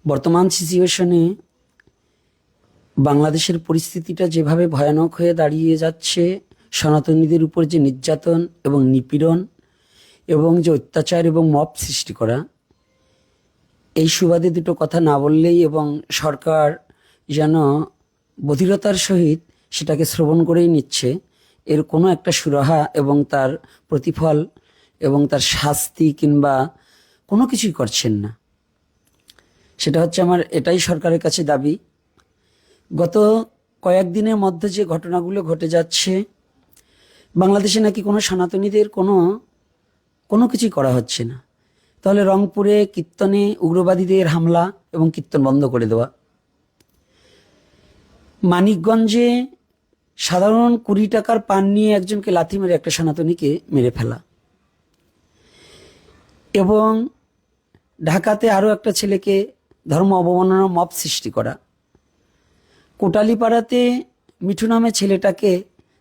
বর্তমান সিচুয়েশনে বাংলাদেশের পরিস্থিতিটা যেভাবে ভয়ানক হয়ে দাঁড়িয়ে যাচ্ছে, সনাতনীদের উপর যে নির্যাতন এবং নিপীড়ন এবং যে অত্যাচার এবং মব সৃষ্টি করা, এই সুবাদে দুটো কথা না বললেই, এবং সরকার যেন বধিরতার সহিত সেটাকে শ্রবণ করেই নিচ্ছে, এর কোনো একটা সুরাহা এবং তার প্রতিফল এবং তার শাস্তি কিংবা কোনো কিছুই করছেন না। সেটা হচ্ছে আমার এটাই সরকারের কাছে দাবি। গত কয়েকদিনের মধ্যে যে ঘটনাগুলো ঘটে যাচ্ছে, বাংলাদেশে নাকি কোনো সনাতনীদের কোনো কিছুই করা হচ্ছে না। তাহলে রংপুরে কীর্তনে উগ্রবাদীদের হামলা এবং কীর্তন বন্ধ করে দেওয়া, মানিকগঞ্জে সাধারণ 20 টাকার পান নিয়ে একজনকে লাথি মেরে একটা সনাতনীকে মেরে ফেলা, এবং ঢাকাতে আরও একটা ছেলেকে ধর্ম অবমাননা মব সৃষ্টি করা, কোটালীপাড়াতে মিঠু নামে ছেলেটাকে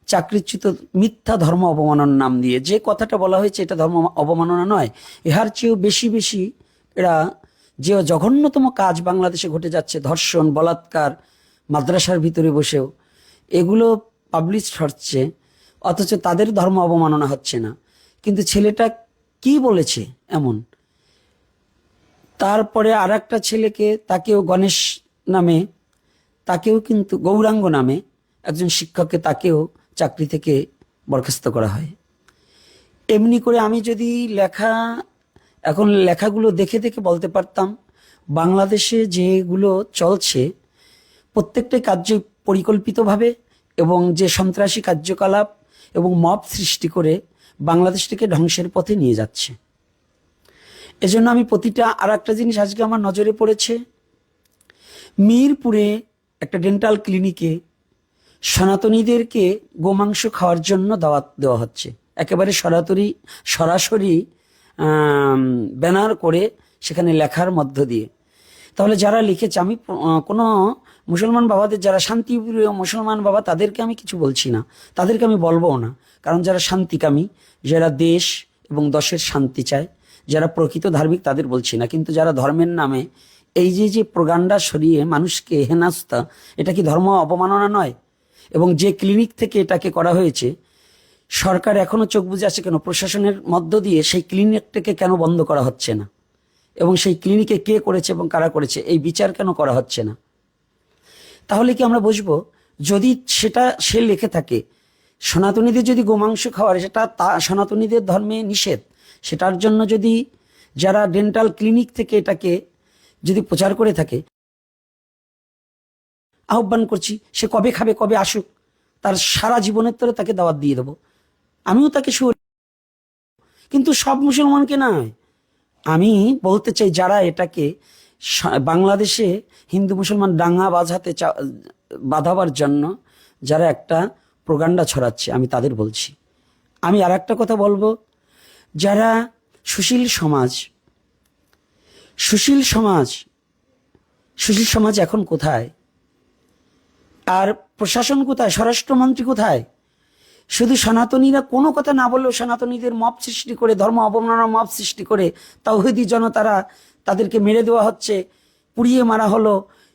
চাকরিচ্যুত মিথ্যা ধর্ম অবমাননার নাম দিয়ে, যে কথাটা বলা হয়েছে এটা ধর্ম অবমাননা নয়, এর চেয়েও বেশি এরা যে জঘন্যতম কাজ বাংলাদেশে ঘটে যাচ্ছে, ধর্ষণ, বলাৎকার, মাদ্রাসার ভিতরে বসেও এগুলো পাবলিশ হচ্ছে, অথচ তাদের ধর্ম অবমাননা হচ্ছে না। কিন্তু ছেলেটা কি বলেছে এমন। তারপরে আর একটা ছেলেকে, তাকেও গণেশ নামে, তাকেও কিন্তু গৌরাঙ্গ নামে একজন শিক্ষককে, তাকেও চাকরি থেকে বরখাস্ত করা হয়। এমনি করে আমি যদি এখন লেখাগুলো দেখে দেখে বলতে পারতাম, বাংলাদেশে যেগুলো চলছে প্রত্যেকটাই কার্য পরিকল্পিতভাবে এবং যে সন্ত্রাসী কার্যকলাপ এবং মব সৃষ্টি করে বাংলাদেশটাকে ধ্বংসের পথে নিয়ে যাচ্ছে। এজন্য আমি আর একটা জিনিস আজকে আমার নজরে পড়েছে, মিরপুরে একটা ডেন্টাল ক্লিনিকে সনাতনীদেরকে গোমাংস খাওয়ার জন্য দাওয়াত দেওয়া হচ্ছে, একেবারে সরাসরি ব্যানার করে সেখানে লেখার মধ্য দিয়ে। তাহলে যারা লিখেছে, আমি কোনো মুসলমান বাবাদের, যারা শান্তিপ্রিয় মুসলমান বাবা, তাদেরকে আমি কিছু বলছি না, তাদেরকে আমি বলবও না, কারণ যারা শান্তিকামী, যারা দেশ এবং দশের শান্তি চায়, যারা প্রকৃত ধার্মিক, তাদের বলছি না। কিন্তু যারা ধর্মের নামে এই যে প্রোপাগান্ডা সরিয়ে মানুষকে হেনাস্তা, এটা কি ধর্ম অবমাননা নয়? এবং যে ক্লিনিক থেকে এটাকে করা হয়েছে, সরকার এখনো চোখ বুজে আছে কেন? প্রশাসনের মধ্য দিয়ে সেই ক্লিনিকটাকে কেন বন্ধ করা হচ্ছে না? এবং সেই ক্লিনিকে কে করেছে এবং কারা করেছে, এই বিচার কেন করা হচ্ছে না? তাহলে কি আমরা বুঝবো, যদি সে লিখে থাকে সনাতনীদের যদি গোমাংস খাওয়ার, সেটা সনাতনীদের ধর্মে নিষেধ, সেটার জন্য যদি যারা ডেন্টাল ক্লিনিক থেকে এটাকে যদি প্রচার করে থাকে, আহ্বান করছি, সে কবে খাবে, কবে আসুক, তার সারা জীবনের তরে তাকে দাওয়াত দিয়ে দেবো, আমিও তাকে কিন্তু সব মুসলমানকে নয়। আমি বলতে চাই, যারা এটাকে বাংলাদেশে হিন্দু মুসলমান দাঙ্গা বাঁধাবার জন্য যারা একটা প্রোপাগান্ডা ছড়াচ্ছে, আমি তাদের বলছি। আমি আর একটা কথা বলবো, যারা সুশীল সমাজ এখন কোথায়? আর প্রশাসন কোথায়? স্বরাষ্ট্রমন্ত্রী কোথায়? শুধু সনাতনীরা কোনো কথা না বললেও সনাতনীদের মব সৃষ্টি করে, ধর্ম অবমাননার মব সৃষ্টি করে তাওহীদি তাদেরকে মেরে দেওয়া হচ্ছে, পুড়িয়ে মারা হলো,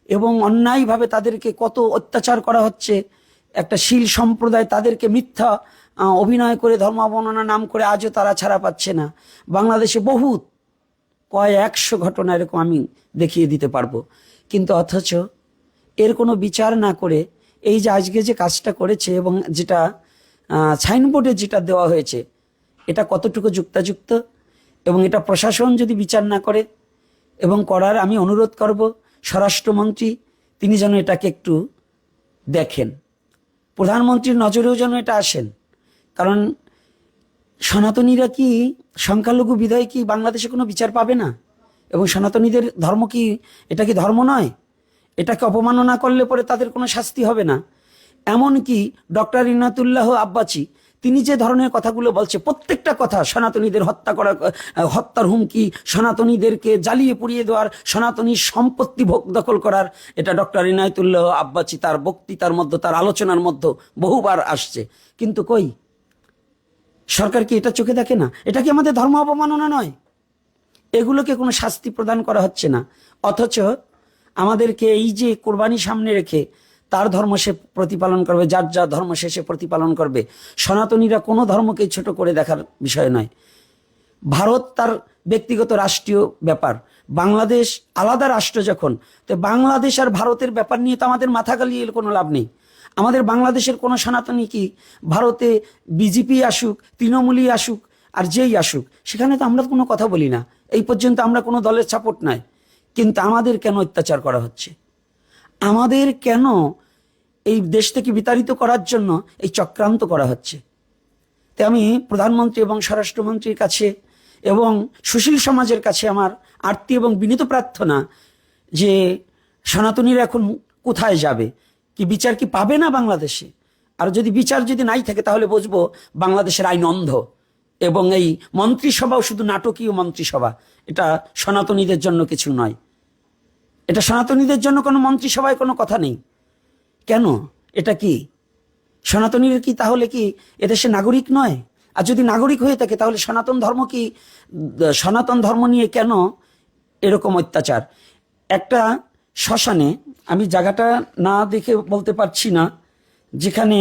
এবং অন্যায়ভাবে তাদেরকে কত অত্যাচার করা হচ্ছে। একটা শীল সম্প্রদায় তাদেরকে মিথ্যা অভিনয় করে, ধর্ম অবমাননার নাম করে আজও তারা ছাড়া পাচ্ছে না। বাংলাদেশে বহুত কয়েক 100 ঘটনা এরকম আমি দেখিয়ে দিতে পারবো। কিন্তু অথচ এর কোনো বিচার না করে এই যে আজকে যে কাজটা করেছে, এবং যেটা সাইনবোর্ডে যেটা দেওয়া হয়েছে, এটা কতটুকু যুক্তাযুক্ত, এবং এটা প্রশাসন যদি বিচার না করে এবং করার, আমি অনুরোধ করব স্বরাষ্ট্রমন্ত্রী, তিনি যেন এটাকে একটু দেখেন, প্রধানমন্ত্রীর নজরেও যেন এটা আসেন। কারণ সনাতনীরা কি সংখ্যালঘু বিধায় কি বাংলাদেশে কোনো বিচার পাবে না? এবং সনাতনীদের ধর্ম কি, এটা কি ধর্ম নয়? এটাকে অপমাননা করলে পরে তাদের কোনো শাস্তি হবে না? এমনকি ডক্টর ইনায়েতুল্লাহ আব্বাসী, তিনি যে ধরনের কথাগুলো বলছে, প্রত্যেকটা কথা সনাতনীদের হত্যার হুমকি, সনাতনীদেরকে জ্বালিয়ে পুড়িয়ে দেওয়ার, সনাতনী সম্পত্তি দখল করার, এটা ডক্টর ইনায়েতুল্লাহ আব্বাসী তার বক্তৃতার মধ্যে, তার আলোচনার মধ্যে বহুবার আসছে। কিন্তু কই, সরকার কি এটা চোখে দেখে না? এটা কি আমাদের ধর্ম অবমাননা নয়? এগুলোকে কোনো শাস্তি প্রদান করা হচ্ছে না। অথচ আমাদেরকে এই যে কোরবানি সামনে রেখে তার ধর্ম সে প্রতিপালন করবে, যার যার ধর্ম সে প্রতিপালন করবে। সনাতনীরা কোনো ধর্মকে ছোট করে দেখার বিষয় নয়। ভারত তার ব্যক্তিগত রাষ্ট্রীয় ব্যাপার, বাংলাদেশ আলাদা রাষ্ট্র যখন, তো বাংলাদেশ আর ভারতের ব্যাপার নিয়ে তো আমাদের মাথা গালিয়ে কোনো লাভ নেই। আমাদের বাংলাদেশের কোনো সনাতনী কি ভারতে বিজেপি আসুক, তৃণমূলই আসুক, আর যেই আসুক, সেখানে তো আমরা কোনো কথা বলি না। এই পর্যন্ত আমরা কোনো দলের সাপোর্ট নাই। কিন্তু আমাদের কেন অত্যাচার করা হচ্ছে? আমাদের কেন এই দেশ থেকে বিতাড়িত করার জন্য এই চক্রান্ত করা হচ্ছে? তাই আমি প্রধানমন্ত্রী এবং স্বরাষ্ট্রমন্ত্রীর কাছে এবং সুশীল সমাজের কাছে আমার আর্তি এবং বিনীত প্রার্থনা যে সনাতনীরা এখন কোথায় যাবে? কি বিচার কি পাবে না বাংলাদেশে? আর যদি বিচার যদি নাই থাকে, তাহলে বুঝবো বাংলাদেশের আইন অন্ধ এবং এই মন্ত্রিসভাও শুধু নাটকীয় মন্ত্রিসভা। এটা সনাতনীদের জন্য কিছু নয়। এটা সনাতনীদের জন্য কোনো মন্ত্রিসভায় কোনো কথা নেই। কেন? এটা কি সনাতনীরা কি তাহলে কি এদেশে নাগরিক নয়? আর যদি নাগরিক হয়ে থাকে, তাহলে সনাতন ধর্ম কি, সনাতন ধর্ম নিয়ে কেন এরকম অত্যাচার? একটা শ্মশানে, আমি জায়গাটা না দেখে বলতে পারছি না, যেখানে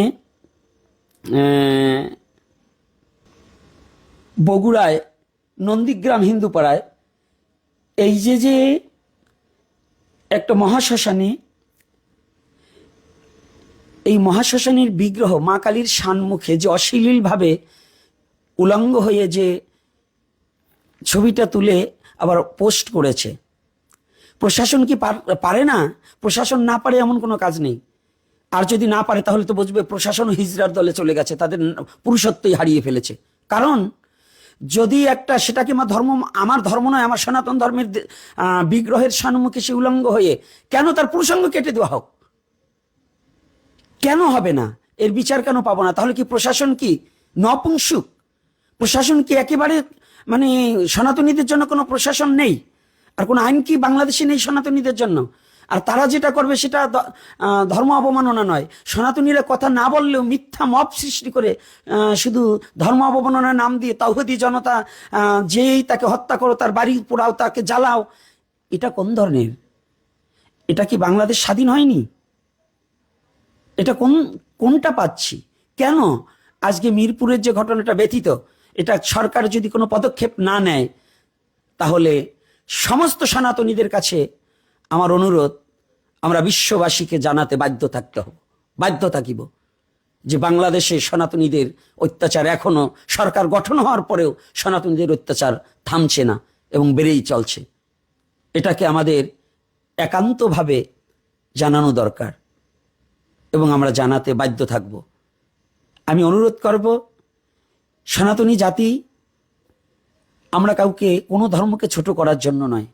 বগুড়ায় নন্দীগ্রাম হিন্দুপাড়ায় এই যে একটা মহাশ্মশানে, এই মহাশ্মশানের বিগ্রহ মা কালীর সান্মুখে যে অশ্লীলভাবে উলঙ্গ হয়ে যে ছবিটা তুলে আবার পোস্ট করেছে, প্রশাসন কি পারে না? প্রশাসন না পারে এমন কোনো কাজ নেই। আর যদি না পারে, তাহলে তো বুঝবে প্রশাসন হিজড়ার দলে চলে গেছে, তাদের পুরুষত্বই হারিয়ে ফেলেছে। কারণ যদি একটা, সেটাকে আমার ধর্ম নয়, আমার সনাতন ধর্মের বিগ্রহের সম্মুখে সে উলঙ্গ হয়ে, কেন তার পুরুষাঙ্গ কেটে দেওয়া হোক? কেন হবে না? এর বিচার কেন পাবো না? তাহলে কি প্রশাসন কি নপুংসুক? প্রশাসন কি একেবারে মানে সনাতনীদের জন্য কোনো প্রশাসন নেই? আর কোনো আইন কি বাংলাদেশে নেই সনাতনীদের জন্য? আর তারা যেটা করবে সেটা ধর্ম অবমাননা নয়। সনাতনীরা কথা না বললেও মিথ্যা মব সৃষ্টি করে শুধু ধর্ম অবমাননার নাম দিয়ে তাওহীদি জনতা যেই তাকে হত্যা করো, তার বাড়ি পোড়াও, তাকে জ্বালাও, এটা কোন ধরনের? এটা কি বাংলাদেশ স্বাধীন হয়নি? এটা কোনটা পাচ্ছি? কেন আজকে মিরপুরের যে ঘটনাটা ব্যতীত, এটা সরকার যদি কোনো পদক্ষেপ না নেয়, তাহলে সমস্ত সনাতনীদের কাছে আমার অনুরোধ, আমরা বিশ্ববাসীকে জানাতে বাধ্য থাকিব যে বাংলাদেশে সনাতনীদের অত্যাচার এখনো, সরকার গঠন হওয়ার পরেও সনাতনীদের অত্যাচার থামছে না এবং বেড়েই চলছে। এটাকে আমাদের একান্তভাবে জানানো দরকার এবং আমরা জানাতে বাধ্য থাকব। আমি অনুরোধ করব, সনাতনী জাতি, আমরা কাউকে কোনো ধর্মকে ছোট করার জন্য নয়,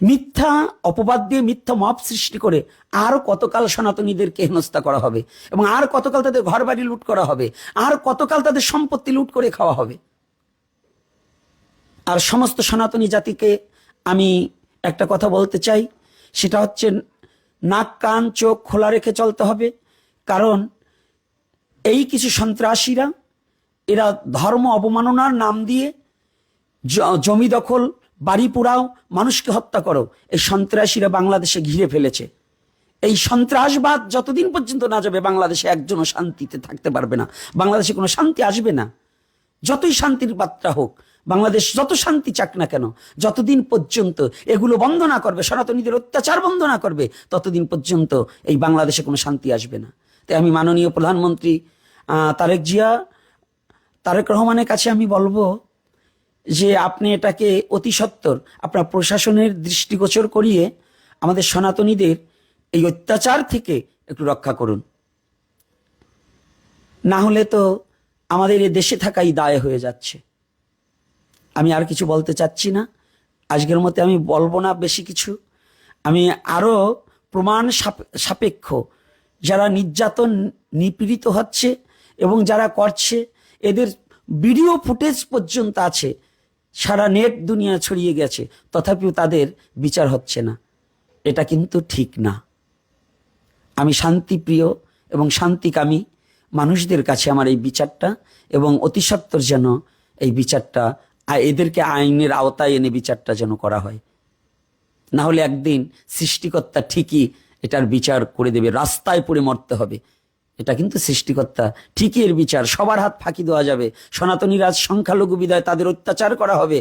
মিথ্যা অপবাদ দিয়ে মিথ্যা মব সৃষ্টি করে আর কতকাল সনাতনীদেরকে হেনস্থা করা হবে, এবং আর কতকাল তাদের ঘর বাড়ি লুট করা হবে, আর কতকাল তাদের সম্পত্তি লুট করে খাওয়া হবে। আর সমস্ত সনাতনী জাতিকে আমি একটা কথা বলতে চাই, সেটা হচ্ছে নাক কান চোখ খোলা রেখে চলতে হবে। কারণ এই কিছু সন্ত্রাসীরা, এরা ধর্ম অবমাননার নাম দিয়ে জমি দখল, বাড়ি পোড়াও, মানুষকে হত্যা করো, এই সন্ত্রাসীরা বাংলাদেশে ঘিরে ফেলেছে। এই সন্ত্রাসবাদ যতদিন পর্যন্ত না যাবে, বাংলাদেশে একজনও শান্তিতে থাকতে পারবে না, বাংলাদেশে কোনো শান্তি আসবে না। যতই শান্তির বার্তা হোক, বাংলাদেশ যত শান্তি চাক না কেন, যতদিন পর্যন্ত এগুলো বন্ধ না করবে, সনাতনীদের অত্যাচার বন্ধ না করবে, ততদিন পর্যন্ত এই বাংলাদেশে কোনো শান্তি আসবে না। তাই আমি মাননীয় প্রধানমন্ত্রী তারেক রহমানের কাছে আমি বলবো যে আপনি এটাকে অতি সত্বর আপনার প্রশাসনের দৃষ্টিগোচর করিয়ে আমাদের সনাতনীদের এই অত্যাচার থেকে একটু রক্ষা করুন। না হলে তো আমাদের এই দেশে থাকাই দায় হয়ে যাচ্ছে। আমি আর কিছু বলতে চাচ্ছি না, আজকের মতে আমি বলবো না বেশি কিছু। আমি আরো প্রমাণ সাপেক্ষ যারা নির্যাতন নিপীড়িত হচ্ছে এবং যারা করছে, এদের ভিডিও ফুটেজ পর্যন্ত আছে, সারা নেট দুনিয়া ছড়িয়ে গেছে, তথাপিও তাদের বিচার হচ্ছে না। এটা কিন্তু ঠিক না। আমি শান্তিপ্রিয় এবং শান্তিকামী মানুষদের কাছে আমার এই বিচারটা, এবং অতি সত্বর যেন এই বিচারটা, এদেরকে আইনের আওতায় এনে বিচারটা যেন করা হয়। না হলে একদিন সৃষ্টিকর্তা ঠিকই এটার বিচার করে দেবে, রাস্তায় পড়ে মরতে হবে। এটা কিন্তু সৃষ্টিকর্তা ঠিকই এর বিচার, সবার হাত ফাঁকি দেওয়া যাবে, সনাতনীরা সংখ্যালঘু বিদায় তাদের অত্যাচার করা হবে,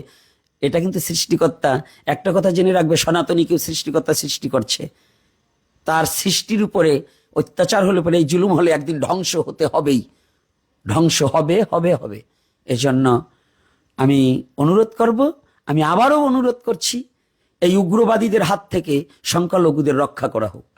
এটা কিন্তু সৃষ্টিকর্তা। একটা কথা জেনে রাখবে, সনাতনীকেও সৃষ্টিকর্তা সৃষ্টি করছে, তার সৃষ্টির উপরে অত্যাচার হলে পরে, এই জুলুম হলে একদিন ধ্বংস হতে হবেই, ধ্বংস হবে হবে হবে। এজন্য আমি অনুরোধ করব, আমি আবারও অনুরোধ করছি, এই উগ্রবাদীদের হাত থেকে সংখ্যালঘুদের রক্ষা করা হোক।